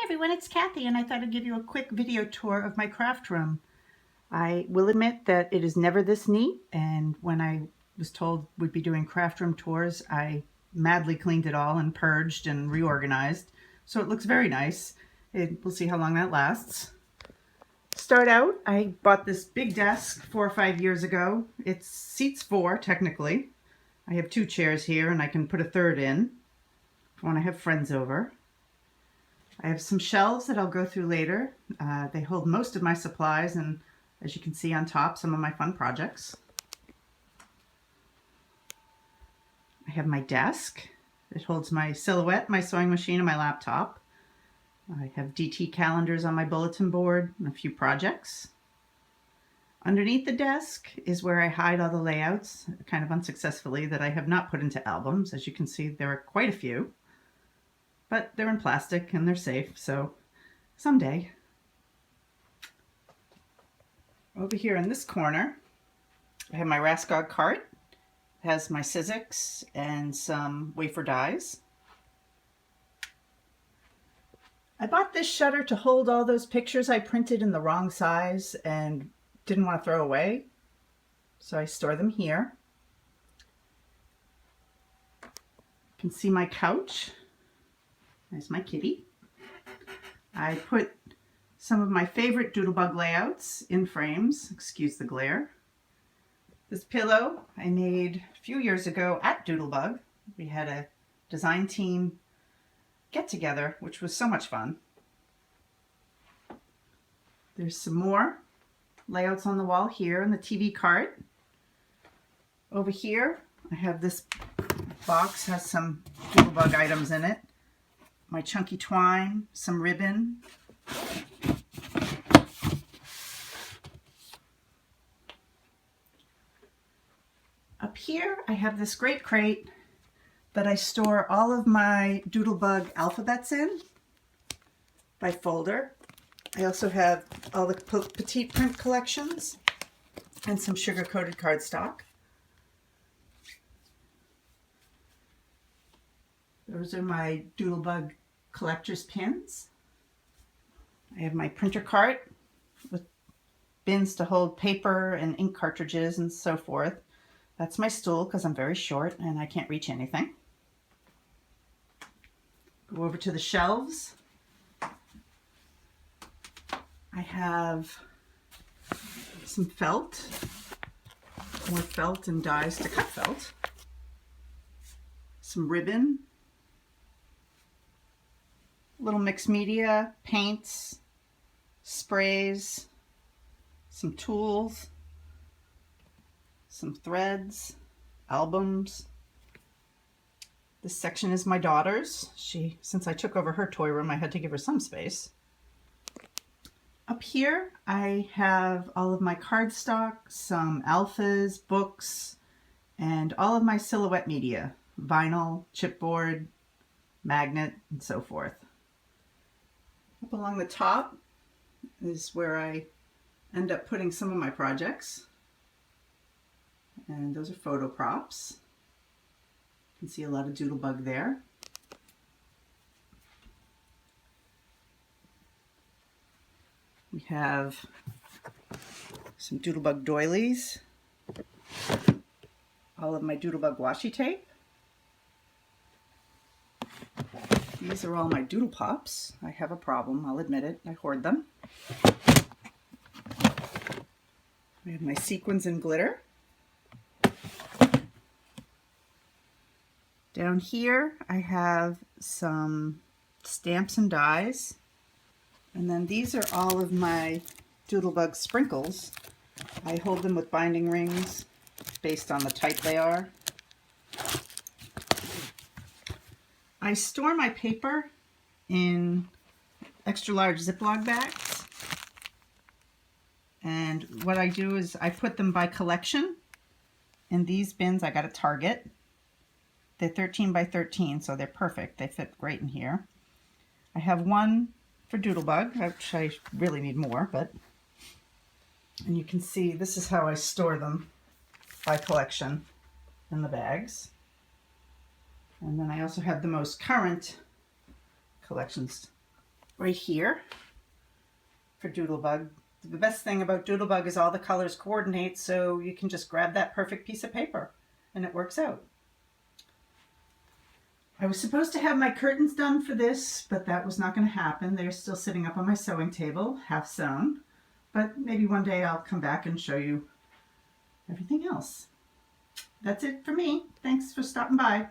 everyone, it's Kathy, and I thought I'd give you a quick video tour of my craft room. I will admit that it is never this neat, and when I was told we'd be doing craft room tours, I madly cleaned it all and purged and reorganized, so it looks very nice. We'll see how long that lasts. Start out, I bought this big desk 4 or 5 years ago. It seats 4 technically. I have 2 chairs here and I can put a third in when I have friends over. I have some shelves that I'll go through later. They hold most of my supplies and, as you can see on top, some of my fun projects. I have my desk. It holds my silhouette, my sewing machine, and my laptop. I have DT calendars on my bulletin board and a few projects. Underneath the desk is where I hide all the layouts, kind of unsuccessfully, that I have not put into albums. As you can see, there are quite a few. But they're in plastic and they're safe, so someday. Over here in this corner, I have my Raskog cart. It has my Sizzix and some wafer dies. I bought this shutter to hold all those pictures I printed in the wrong size and didn't want to throw away, so I store them here. You can see my couch. There's my kitty. I put some of my favorite Doodlebug layouts in frames. Excuse the glare. This pillow I made a few years ago at Doodlebug. We had a design team get together, which was so much fun. There's some more layouts on the wall here in the TV cart. Over here, I have this box, has some Doodlebug items in it. My chunky twine, some ribbon. Up here, I have this great crate that I store all of my Doodlebug alphabets in by folder. I also have all the petite print collections and some sugar-coated cardstock. Those are my Doodlebug collector's pins. I have my printer cart with bins to hold paper and ink cartridges and so forth. That's my stool because I'm very short and I can't reach anything. Go over to the shelves. I have some felt, more felt and dies to cut felt. Some ribbon. Little mixed media, paints, sprays, some tools, some threads, albums. This section is my daughter's. Since I took over her toy room, I had to give her some space. Up here, I have all of my cardstock, some alphas, books, and all of my silhouette media, vinyl, chipboard, magnet, and so forth. Up along the top is where I end up putting some of my projects. And those are photo props. You can see a lot of Doodlebug there. We have some Doodlebug doilies. All of my Doodlebug washi tape. These are all my Doodle Pops. I have a problem, I'll admit it. I hoard them. I have my sequins and glitter. Down here I have some stamps and dies. And then these are all of my Doodlebug sprinkles. I hold them with binding rings based on the type they are. I store my paper in extra large Ziploc bags. And what I do is I put them by collection. In these bins I got at Target. They're 13 by 13, so they're perfect. They fit great in here. I have one for Doodlebug, which I really need more, and you can see this is how I store them by collection in the bags. And then I also have the most current collections right here for Doodlebug. The best thing about Doodlebug is all the colors coordinate, so you can just grab that perfect piece of paper and it works out. I was supposed to have my curtains done for this, but that was not going to happen. They're still sitting up on my sewing table, half sewn. But maybe one day I'll come back and show you everything else. That's it for me. Thanks for stopping by.